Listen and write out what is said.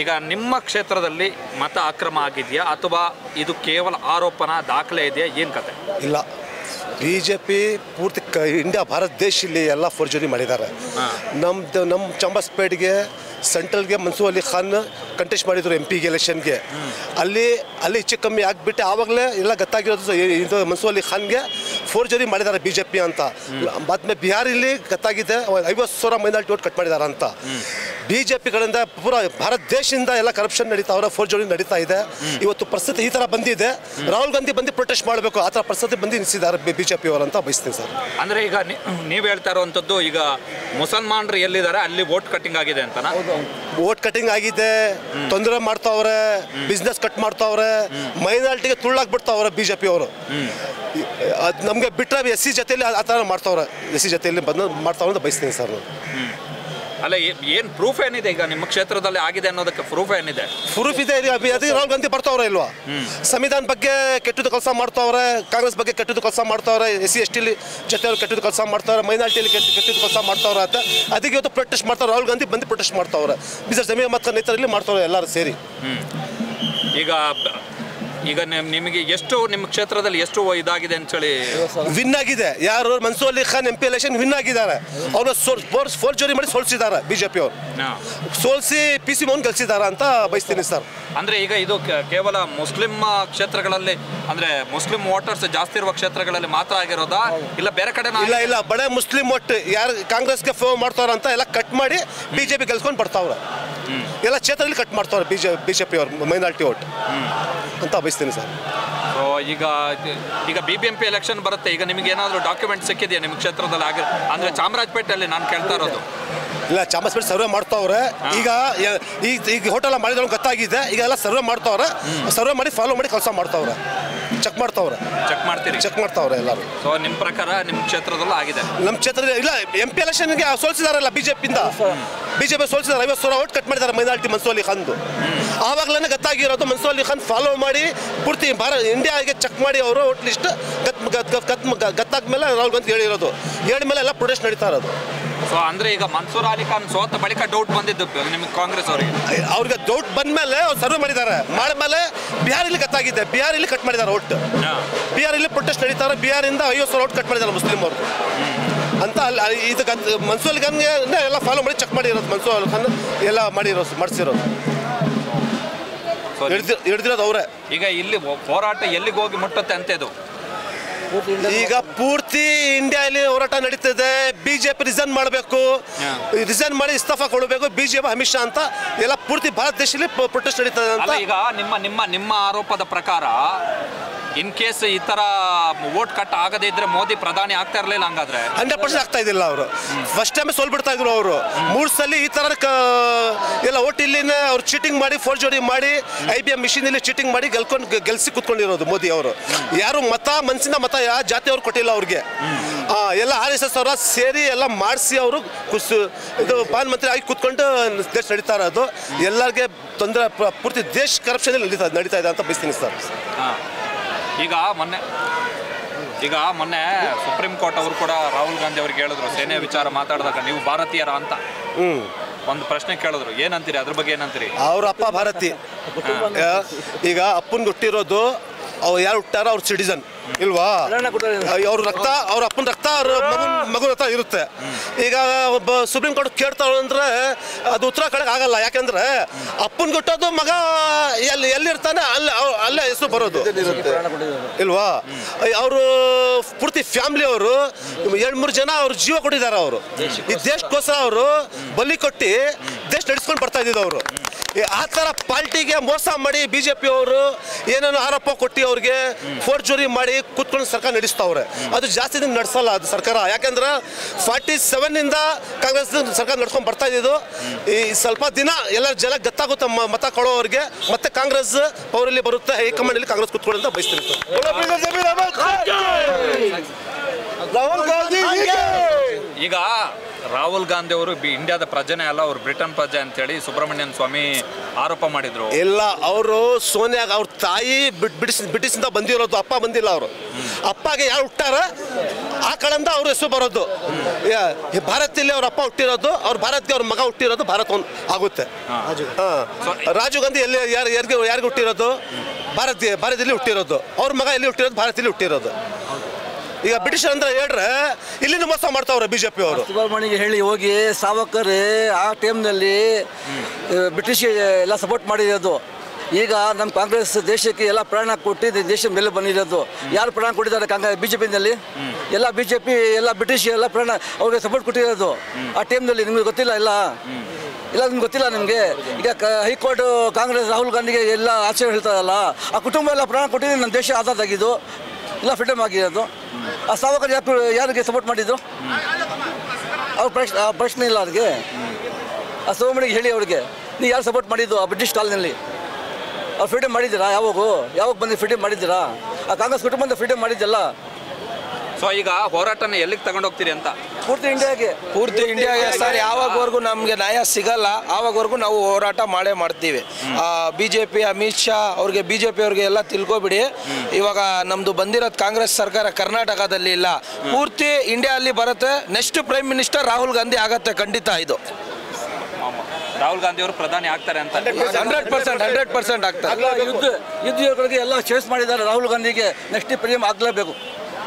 ಈಗ ನಿಮ್ಮ ಕ್ಷೇತ್ರದಲ್ಲಿ ಮತ ಅಕ್ರಮ ಆಗಿದೆಯಾ ಅಥವಾ ಇದು ಕೇವಲ ಆರೋಪನ ದಾಖಲೆ ಇದೆಯಾ, ಏನು ಕತೆ? ಇಲ್ಲ, BJP ಪೂರ್ತಿ ಇಂಡಿಯಾ ಭಾರತ ದೇಶದಲ್ಲಿ ಎಲ್ಲ ಫೋರ್ಜರಿ ಮಾಡಿದ್ದಾರೆ. ನಮ್ಮ ಚಂಬಸ್ಪೇಟ್ಗೆ ಸೆಂಟ್ರಲ್ಗೆ ಮನ್ಸೂರ್ ಅಲಿ ಖಾನ್ ಕಂಟೆಸ್ಟ್ ಮಾಡಿದ್ರು MP ಗೆ ಎಲೆಕ್ಷನ್ಗೆ. ಅಲ್ಲಿ ಹೆಚ್ಚು ಕಮ್ಮಿ ಆಗಿಬಿಟ್ಟು ಆವಾಗಲೇ ಎಲ್ಲ ಗೊತ್ತಾಗಿರೋದು ಇದು ಮನ್ಸೂರ್ ಅಲಿ ಖಾನ್ಗೆ ಫೋರ್ಜರಿ ಮಾಡಿದ್ದಾರೆ BJP ಅಂತ. ಮತ್ತೆ ಬಿಹಾರಲ್ಲಿ ಗೊತ್ತಾಗಿದೆ 50,000 ಮೈನಾರಿಟಿ ವೋಟ್ ಕಟ್ ಮಾಡಿದ್ದಾರೆ ಅಂತ. BJP ಕಡೆಯಿಂದ ಪೂರ ಭಾರತ ದೇಶದಿಂದ ಎಲ್ಲ ಕರಪ್ಷನ್ ನಡೀತಾವ್ರೆ, ಫೋರ್ಜರಿ ನಡೀತಾ ಇದೆ. ಇವತ್ತು ಪರಿಸ್ಥಿತಿ ಈ ಥರ ಬಂದಿದೆ. ರಾಹುಲ್ ಗಾಂಧಿ ಬಂದು ಪ್ರೊಟೆಸ್ಟ್ ಮಾಡಬೇಕು, ಆ ಥರ ಪರಿಸ್ಥಿತಿ ಬಂದು ನಿಲ್ಲಿಸಿದ್ದಾರೆ BJP ಅವರಂತ ಬಯಸ್ತೀನಿ ಸರ್. ಅಂದರೆ ಈಗ ನೀವು ಹೇಳ್ತಾ ಇರುವಂಥದ್ದು ಈಗ ಮುಸಲ್ಮಾನರು ಎಲ್ಲಿದ್ದಾರೆ ಅಲ್ಲಿ ವೋಟ್ ಕಟ್ಟಿಂಗ್ ಆಗಿದೆ ಅಂತನಾ? ವೋಟ್ ಕಟಿಂಗ್ ಆಗಿದೆ, ತೊಂದರೆ ಮಾಡ್ತಾವ್ರೆ, ಬಿಸ್ನೆಸ್ ಕಟ್ ಮಾಡ್ತಾವ್ರೆ, ಮೈನಾರಿಟಿಗೆ ತುಳ್ಳಾಗ್ಬಿಡ್ತಾವ್ರೆ BJP ಅವರು. ಅದು ನಮಗೆ ಬಿಟ್ಟರೆ SC ಜೊತೆಯಲ್ಲಿ ಆ ಥರ ಮಾಡ್ತಾವ್ರೆ, SC ಜೊತೆಯಲ್ಲಿ ಬಂದು ಮಾಡ್ತಾವ್ರೆ ಅಂತ ಬಯಸ್ತೀನಿ ಸರ್. ಅಲ್ಲ, ಏನು ಪ್ರೂಫ್ ಏನಿದೆ ಈಗ ನಿಮ್ಮ ಕ್ಷೇತ್ರದಲ್ಲಿ ಆಗಿದೆ ಅನ್ನೋದಕ್ಕೆ ಪ್ರೂಫ್ ಏನಿದೆ? ಪ್ರೂಫ್ ಇದೆ. ಅದೇ ರಾಹುಲ್ ಗಾಂಧಿ ಬರ್ತಾವ್ರೆ ಇಲ್ವಾ? ಸಂವಿಧಾನ ಬಗ್ಗೆ ಕೆಟ್ಟದ್ದು ಕೆಲಸ ಮಾಡ್ತಾವ್ರೆ, ಕಾಂಗ್ರೆಸ್ ಬಗ್ಗೆ ಕೆಟ್ಟದ್ದು ಕೆಲಸ ಮಾಡ್ತಾವ್ರೆ, SC ST ಜೊತೆ ಕೆಟ್ಟದ್ದು ಕೆಲಸ ಮಾಡ್ತಾವ್ರೆ, ಮೈನಾರಿಟಿಯಲ್ಲಿ ಕೆಟ್ಟದ್ದು ಕೆಲಸ ಮಾಡ್ತಾವ್ರೆ ಅಂತ ಅದಕ್ಕೆ ಇವತ್ತು ಪ್ರೊಟೆಸ್ಟ್ ಮಾಡ್ತಾವ್ರೆ. ರಾಹುಲ್ ಗಾಂಧಿ ಬಂದು ಪ್ರೊಟೆಸ್ಟ್ ಮಾಡ್ತಾವ್ರೆ, ಬಿಜೆಪಿ ಜಮೀರ್ ಮತ್ತು ನೇತರಲ್ಲಿ ಮಾಡ್ತಾವ್ರೆ ಎಲ್ಲರೂ ಸೇರಿ. ಈಗ ನಿಮಗೆ ಎಷ್ಟು ನಿಮ್ಮ ಕ್ಷೇತ್ರದಲ್ಲಿ ಎಷ್ಟು ಇದಾಗಿದೆ ಅಂತೇಳಿ ವಿನ್ ಆಗಿದೆ? ಯಾರು? Mansoor Ali Khan MP election win ಆಗಿದ್ದಾರೆ. ಅವ್ರನ್ನ ಫೋರ್ಜರಿ ಮಾಡಿ ಸೋಲ್ಸಿದ್ದಾರೆ BJP ಅವರು. ಸೋಲ್ಸಿ PC ಮೋಹನ್ ಗೆಲ್ಸಿದ್ದಾರೆ ಅಂತ ಬಯಸ್ತೀನಿ ಸರ್. ಅಂದರೆ ಈಗ ಇದು ಕೇವಲ ಮುಸ್ಲಿಂ ಕ್ಷೇತ್ರಗಳಲ್ಲಿ, ಅಂದರೆ ಮುಸ್ಲಿಂ ವೋಟರ್ಸ್ ಜಾಸ್ತಿ ಇರುವ ಕ್ಷೇತ್ರಗಳಲ್ಲಿ ಮಾತ್ರ ಆಗಿರೋದಾ ಇಲ್ಲ ಬೇರೆ ಕಡೆ? ಇಲ್ಲ, ಬಡ ಮುಸ್ಲಿಂ ವೋಟ್ ಯಾರು ಕಾಂಗ್ರೆಸ್ಗೆ ಫೇವರ್ ಮಾಡ್ತಾವ್ರ ಅಂತ ಎಲ್ಲ ಕಟ್ ಮಾಡಿ BJP ಗೆಲ್ಸ್ಕೊಂಡು ಬರ್ತಾವ್ರೆ. ಎಲ್ಲ ಕ್ಷೇತ್ರದಲ್ಲಿ ಕಟ್ ಮಾಡ್ತಾವ್ರೆ BJP ಅವರು ಮೈನಾರಿಟಿ ವೋಟ್ ಅಂತ ಬಯಸ್ತೀನಿ ಸರ್. ಸೊ ಈಗ BBMP ಎಲೆಕ್ಷನ್ ಬರುತ್ತೆ, ಈಗ ನಿಮಗೆ ಏನಾದರೂ ಡಾಕ್ಯುಮೆಂಟ್ ಸಿಕ್ಕಿದೆಯಾ ನಿಮ್ಮ ಕ್ಷೇತ್ರದಲ್ಲಿ ಆಗಿ? ಅಂದರೆ ಚಾಮರಾಜಪೇಟೆಯಲ್ಲಿ ನಾನು ಕೇಳ್ತಾ ಇರೋದು. ಇಲ್ಲ, ಚಾಮರಾಜಪೇಟೆ ಸರ್ವೆ ಮಾಡ್ತಾವ್ರೆ. ಈಗ ಹೋಟೆಲ್ ಮಾಡಿದವ್ರು ಗೊತ್ತಾಗಿದೆ. ಈಗ ಎಲ್ಲ ಸರ್ವೆ ಮಾಡ್ತಾವ್ರೆ, ಸರ್ವೆ ಮಾಡಿ ಫಾಲೋ ಮಾಡಿ ಕೆಲಸ ಮಾಡ್ತಾವ್ರೆ, ಚೆಕ್ ಮಾಡ್ತಾವ್ರೆ. ಚೆಕ್ ಮಾಡ್ತಾವ್ರೆ ಎಲ್ಲರೂ. ಸೊ ನಿಮ್ಮ ಪ್ರಕಾರ ನಿಮ್ಮ ಕ್ಷೇತ್ರದಲ್ಲೂ ಆಗಿದೆ? ನಮ್ಮ ಕ್ಷೇತ್ರದಲ್ಲಿ ಇಲ್ಲ, MP ಎಲೆಕ್ಷನ್ಗೆ ಸೋಲ್ಸಿದಾರಲ್ಲ BJPಯಿಂದ. BJP ಸೋಲ್ಸಿದ್ದಾರೆ, 50,000 ವೋಟ್ ಕಟ್ ಮಾಡಿದ್ದಾರೆ ಮೈನಾರಿಟಿ ಮನ್ಸೂರ್ ಅಲಿ ಖಾನ್ದು. ಆವಾಗಲೇ ಗೊತ್ತಾಗಿರೋದು. ಮನ್ಸೂರ್ ಅಲಿ ಖಾನ್ ಫಾಲೋ ಮಾಡಿ ಪೂರ್ತಿ ಇಂಡಿಯಾಗೆ ಚೆಕ್ ಮಾಡಿ ಅವರು ವೋಟ್ ಲಿಸ್ಟ್ ಗೊತ್ತಾದ್ಮೇಲೆ ರಾಹುಲ್ ಗಾಂಧಿ ಹೇಳಿರೋದು. ಹೇಳಿದ್ಮೇಲೆ ಎಲ್ಲ ಪ್ರೊಟೆಸ್ಟ್ ನಡೀತಾ ಇರೋದು. ಸೊ ಅಂದರೆ ಈಗ ಮನ್ಸೂರ್ ಅಲಿ ಖಾನ್ ಸೋತ ಬಳಿಕ ಡೌಟ್ ಬಂದಿದ್ದು ನಿಮಗೆ ಕಾಂಗ್ರೆಸ್ ಅವ್ರಿಗೆ ಡೌಟ್ ಬಂದಮೇಲೆ ಅವ್ರು ಸರ್ವೆ ಮಾಡಿದ್ದಾರೆ. ಮಾಡಿದ್ಮೇಲೆ ಬಿಹಾರಲ್ಲಿ ಗೊತ್ತಾಗಿದೆ, ಬಿಹಾರಲ್ಲಿ ಕಟ್ ಮಾಡಿದ್ದಾರೆ ವೋಟ್. ಬಿಹಾರಲ್ಲಿ ಪ್ರೊಟೆಸ್ಟ್ ನಡೀತಾರೆ. ಬಿಹಾರಿಂದ 50,000 ವೋಟ್ ಕಟ್ ಮಾಡಿದ್ದಾರೆ ಮುಸ್ಲಿಂ ಅವರು ಅಂತ. ಇದು ಮನ್ಸೂರ್ ಅಲಿ ಖಾನ್ಗೆ ಎಲ್ಲ ಫಾಲೋ ಮಾಡಿ ಚೆಕ್ ಮಾಡಿರೋದು. ಮನ್ಸೂರ್ ಅಲಿ ಖಾನ್ ಎಲ್ಲ ಮಾಡಿಸಿರೋದು ಹಿಡ್ದಿರೋದು ಅವರೇ. ಈಗ ಇಲ್ಲಿ ಹೋರಾಟ ಎಲ್ಲಿಗೆ ಹೋಗಿ ಮುಟ್ಟುತ್ತೆ ಅಂತ ಇದು? ಈಗ ಪೂರ್ತಿ ಇಂಡಿಯಾದಲ್ಲಿ ಹೋರಾಟ ನಡೀತಿದೆ. BJP ರಿಸೈನ್ ಮಾಡಬೇಕು, ರಿಸೈನ್ ಮಾಡಿ ಇಸ್ತಫಾ ಕೊಡಬೇಕು BJP ಅಮಿತ್ ಶಾ ಅಂತ ಎಲ್ಲ ಪೂರ್ತಿ ಭಾರತ ದೇಶದಲ್ಲಿ ಪ್ರೊಟೆಸ್ಟ್ ನಡೀತದೆ ಅಂತ. ಈಗ ನಿಮ್ಮ ಆರೋಪದ ಪ್ರಕಾರ ಇನ್ ಕೇಸ್ ಈ ತರ ವೋಟ್ ಕಟ್ ಆಗದೇ ಇದ್ರೆ ಮೋದಿ ಪ್ರಧಾನಿ ಆಗ್ತಾ ಇರಲಿಲ್ಲ ಹಂಗಾದ್ರೆ? 100% ಆಗ್ತಾ ಇದ್ದಿಲ್ಲ. ಅವರು ಫಸ್ಟ್ ಟೈಮ್ ಸೋಲ್ಬಿಡ್ತಾ ಇದ್ರು. ಅವರು 3 ಸಲ ಈ ತರ ಎಲ್ಲ ವೋಟ್ ಇಲ್ಲಿನೇ ಅವ್ರು ಚೀಟಿಂಗ್ ಮಾಡಿ ಫೋರ್ಜರಿ ಮಾಡಿ IBM ಮಿಷಿನಲ್ಲಿ ಚೀಟಿಂಗ್ ಮಾಡಿ ಗೆಲ್ಸಿ ಕುತ್ಕೊಂಡಿರೋದು ಮೋದಿ ಅವರು. ಯಾರು ಮನಸ್ಸಿನ ಮತ ಯಾವ ಜಾತಿ ಅವ್ರು ಕೊಟ್ಟಿಲ್ಲ ಅವ್ರಿಗೆ. ಎಲ್ಲ RSS ಅವರ ಸೇರಿ ಎಲ್ಲ ಮಾಡಿಸಿ ಅವರು ಇದು ಪ್ರಧಾನಮಂತ್ರಿ ಆಗಿ ಕುತ್ಕೊಂಡು ದೇಶ ನಡೀತಾ ಇರೋದು. ಎಲ್ಲರಿಗೆ ತೊಂದರೆ, ಪೂರ್ತಿ ದೇಶ ಕರಪ್ಷನ್ ನಡೀತಾ ಇದೆ ಅಂತ ಬಯಸ್ತೀನಿ ಸರ್. ಈಗ ಮೊನ್ನೆ ಸುಪ್ರೀಂ ಕೋರ್ಟ್ ಅವರು ಕೂಡ ರಾಹುಲ್ ಗಾಂಧಿ ಅವ್ರಿಗೆ ಹೇಳಿದ್ರು, ಸೇನೆ ವಿಚಾರ ಮಾತಾಡಿದಾಗ ನೀವು ಭಾರತೀಯರ ಅಂತ ಒಂದು ಪ್ರಶ್ನೆ ಕೇಳಿದ್ರು. ಏನಂತೀರಿ ಅದ್ರ ಬಗ್ಗೆ? ಏನಂತೀರಿ? ಅವ್ರ ಅಪ್ಪ ಭಾರತಿ. ಈಗ ಅಪ್ಪನ್ ಹುಟ್ಟಿರೋದು ಅವ್ರು ಯಾರು ಹುಟ್ಟಾರ ಅವ್ರ ಸಿಟಿಸನ್ ಇಲ್ವಾ? ಅವ್ರ ರಕ್ತ, ಅವ್ರ ಅಪ್ಪನ ರಕ್ತ ಅವ್ರ ಮಗನ ರಕ್ತ ಇರುತ್ತೆ. ಈಗ ಒಬ್ಬ ಸುಪ್ರೀಂ ಕೋರ್ಟ್ ಕೇಳ್ತಾವ ಅಂದ್ರೆ ಅದು ಉತ್ತರ ಕಡೆಗೆ ಆಗಲ್ಲ. ಯಾಕೆಂದ್ರೆ ಅಪ್ಪನ್ ಕೊಟ್ಟೋದು ಮಗ ಎಲ್ಲಿರ್ತಾನೆ ಅಲ್ಲೇ ಹೆಸರು ಬರೋದು ಇಲ್ವಾ? ಅವರು ಪೂರ್ತಿ ಫ್ಯಾಮಿಲಿ ಅವರು 2-3 ಜನ ಅವ್ರ ಜೀವ ಕೊಟ್ಟಿದ್ದಾರೆ. ಅವರು ಈ ದೇಶಕ್ಕೋಸ್ಕರ ಅವರು ಬಲಿ ಕೊಟ್ಟು ದೇಶ ನಡೆಸ್ಕೊಂಡು ಬರ್ತಾ ಇದ್ದಿದ್ದು. ಅವರು ಆ ಥರ ಪಾರ್ಟಿಗೆ ಮೋಸ ಮಾಡಿ BJP ಅವರು ಏನೇನು ಆರೋಪ ಕೊಟ್ಟು ಅವ್ರಿಗೆ ಫೋರ್ಜರಿ ಮಾಡಿ ಕೂತ್ಕೊಂಡು ಸರ್ಕಾರ ನಡೆಸ್ತಾವ್ರೆ. ಅದು ಜಾಸ್ತಿ ದಿನ ನಡೆಸಲ್ಲ ಅದು ಸರ್ಕಾರ. ಯಾಕೆಂದ್ರೆ 47ನಿಂದ ಕಾಂಗ್ರೆಸ್ ಸರ್ಕಾರ ನಡ್ಸ್ಕೊಂಡು ಬರ್ತಾ ಇದ್ದಿದ್ದು. ಈ ಸ್ವಲ್ಪ ದಿನ ಎಲ್ಲ ಜನ ಗೊತ್ತಾಗುತ್ತೆ ಮತ ಕೊಡೋವ್ರಿಗೆ. ಮತ್ತೆ ಕಾಂಗ್ರೆಸ್ ಪವರಲ್ಲಿ ಬರುತ್ತೆ, ಹೈಕಮಾಂಡಲ್ಲಿ ಕಾಂಗ್ರೆಸ್ ಕೂತ್ಕೊಳ್ಳಿ ಅಂತ ಬಯಸ್ತೀನಿ. ಈಗ ರಾಹುಲ್ ಗಾಂಧಿ ಅವರು ಇಂಡಿಯಾದ ಪ್ರಜೆನೇ ಅಲ್ಲ, ಅವ್ರು ಬ್ರಿಟನ್ ಪ್ರಜೆ ಅಂತೇಳಿ ಸುಬ್ರಹ್ಮಣ್ಯನ್ ಸ್ವಾಮಿ ಆರೋಪ ಮಾಡಿದ್ರು. ಇಲ್ಲ, ಅವರು ಸೋನಿಯಾಗ ಅವ್ರ ತಾಯಿ ಬ್ರಿಟಿಷಿಂದ ಬಂದಿರೋದು, ಅಪ್ಪ ಬಂದಿಲ್ಲ. ಅವರು ಅಪ್ಪಗೆ ಯಾರು ಹುಟ್ಟಾರ ಆ ಕಡೆಯಿಂದ ಅವ್ರ ಹೆಸರು ಬರೋದು. ಭಾರತದಲ್ಲಿ ಅವ್ರ ಅಪ್ಪ ಹುಟ್ಟಿರೋದು, ಅವ್ರ ಭಾರತ್ಗೆ ಅವ್ರ ಮಗ ಹುಟ್ಟಿರೋದು ಭಾರತ ಆಗುತ್ತೆ. ರಾಜೀವ್ ಗಾಂಧಿ ಎಲ್ಲಿ ಯಾರಿಗೆ ಹುಟ್ಟಿರೋದು? ಭಾರತದಲ್ಲಿ ಹುಟ್ಟಿರೋದು. ಅವ್ರ ಮಗ ಎಲ್ಲಿ ಹುಟ್ಟಿರೋದು? ಭಾರತದಲ್ಲಿ ಹುಟ್ಟಿರೋದು. ಈಗ ಬ್ರಿಟಿಷ್ ಅಂದ್ರೆ ಹೇಳ್ರೆ ಇಲ್ಲಿಂದ ಮೋಸ ಮಾಡ್ತಾವ್ರೆ ಬಿಜೆಪಿ ಅವರು. ಸುಬ್ರಹ್ಮಣ್ಯಗೆ ಹೇಳಿ ಹೋಗಿ, ಸಾವರ್ಕರ್ ಆ ಟೈಮ್ನಲ್ಲಿ ಬ್ರಿಟಿಷ್ಗೆ ಎಲ್ಲ ಸಪೋರ್ಟ್ ಮಾಡಿರೋದು. ಈಗ ನಮ್ಮ ಕಾಂಗ್ರೆಸ್ ದೇಶಕ್ಕೆ ಎಲ್ಲ ಪ್ರಾಣ ಕೊಟ್ಟು ದೇಶದ ಮೇಲೆ ಬಂದಿರೋದು. ಯಾರು ಪ್ರಾಣ ಕೊಟ್ಟಿದ್ದಾರೆ ಬಿಜೆಪಿನಲ್ಲಿ? ಎಲ್ಲ ಬಿಜೆಪಿ, ಎಲ್ಲ ಬ್ರಿಟಿಷ್ ಎಲ್ಲ ಪ್ರಾಣ ಅವ್ರಿಗೆ ಸಪೋರ್ಟ್ ಕೊಟ್ಟಿರೋದು ಆ ಟೈಮ್ನಲ್ಲಿ. ನಿಮ್ಗೆ ಗೊತ್ತಿಲ್ಲ? ಎಲ್ಲ ನಿಮ್ಗೆ ಗೊತ್ತಿಲ್ಲ ನಿಮಗೆ? ಈಗ ಹೈಕೋರ್ಟ್ ಕಾಂಗ್ರೆಸ್ ರಾಹುಲ್ ಗಾಂಧಿಗೆ ಎಲ್ಲ ಆಚರಣೆ ಹೇಳ್ತಾರಲ್ಲ, ಆ ಕುಟುಂಬ ಎಲ್ಲ ಪ್ರಾಣ ಕೊಟ್ಟಿದ್ದು ನಮ್ಮ ದೇಶ ಆಜಾದಾಗಿದ್ದು, ಎಲ್ಲ ಫ್ರೀಡಮ್ ಆಗಿರೋದು. ಆ ಸಾವರ್ಕರ್ ಯಾರಿಗೆ ಸಪೋರ್ಟ್ ಮಾಡಿದ್ದು? ಅವ್ರ ಪ್ರಶ್ನೆ ಇಲ್ಲ ಅವ್ರಿಗೆ. ಆ ಸುಬ್ರಹ್ಮಣ್ಯಗೆ ಹೇಳಿ ಅವ್ರಿಗೆ, ನೀವು ಯಾರು ಸಪೋರ್ಟ್ ಮಾಡಿದ್ದು ಆ ಬ್ರಿಟಿಷ್ ಕಾಲದಲ್ಲಿ? ಅವ್ರು ಫ್ರೀಡಮ್ ಮಾಡಿದ್ದೀರಾ? ಯಾವಾಗ ಬಂದು ಫ್ರೀಡಮ್ ಮಾಡಿದ್ದೀರಾ? ಆ ಕಾಂಗ್ರೆಸ್ ಕುಟುಂಬದ ಫ್ರೀಡಮ್ ಮಾಡಿದ್ದಲ್ಲ. ಸೊ ಈಗ ಹೋರಾಟನ ಎಲ್ಲಿಗೆ ತಗೊಂಡೋಗ್ತೀರಿ ಅಂತ? ಪೂರ್ತಿ ಇಂಡಿಯಾಗೆ ಸರ್. ಯಾವಾಗವರೆಗೂ ನಮಗೆ ನ್ಯಾಯ ಸಿಗಲ್ಲ ಆವಾಗವರೆಗೂ ನಾವು ಹೋರಾಟ ಮಾಡ್ತೀವಿ. BJP ಅಮಿತ್ ಶಾ ಅವ್ರಿಗೆ, BJP ಅವ್ರಿಗೆ ಎಲ್ಲ ತಿಳ್ಕೊಬಿಡಿ. ಇವಾಗ ನಮ್ದು ಬಂದಿರೋದು ಕಾಂಗ್ರೆಸ್ ಸರ್ಕಾರ ಕರ್ನಾಟಕದಲ್ಲಿ ಇಲ್ಲ, ಪೂರ್ತಿ ಇಂಡಿಯಾ ಅಲ್ಲಿ ಬರುತ್ತೆ. Next prime minister Rahul Gandhi ಆಗತ್ತೆ, ಖಂಡಿತ. ಇದು ರಾಹುಲ್ ಗಾಂಧಿ ಅವರು ಪ್ರಧಾನಿ ಆಗ್ತಾರೆ ಅಂತ 100% ಆಗ್ತಾರೆ. ಯುದ್ಧ ಎಲ್ಲ ಚೇಸ್ ಮಾಡಿದ್ದಾರೆ ರಾಹುಲ್ ಗಾಂಧಿಗೆ. ನೆಕ್ಸ್ಟ್ ಪ್ರಿಯಮ್ ಆಗಲೇಬೇಕು.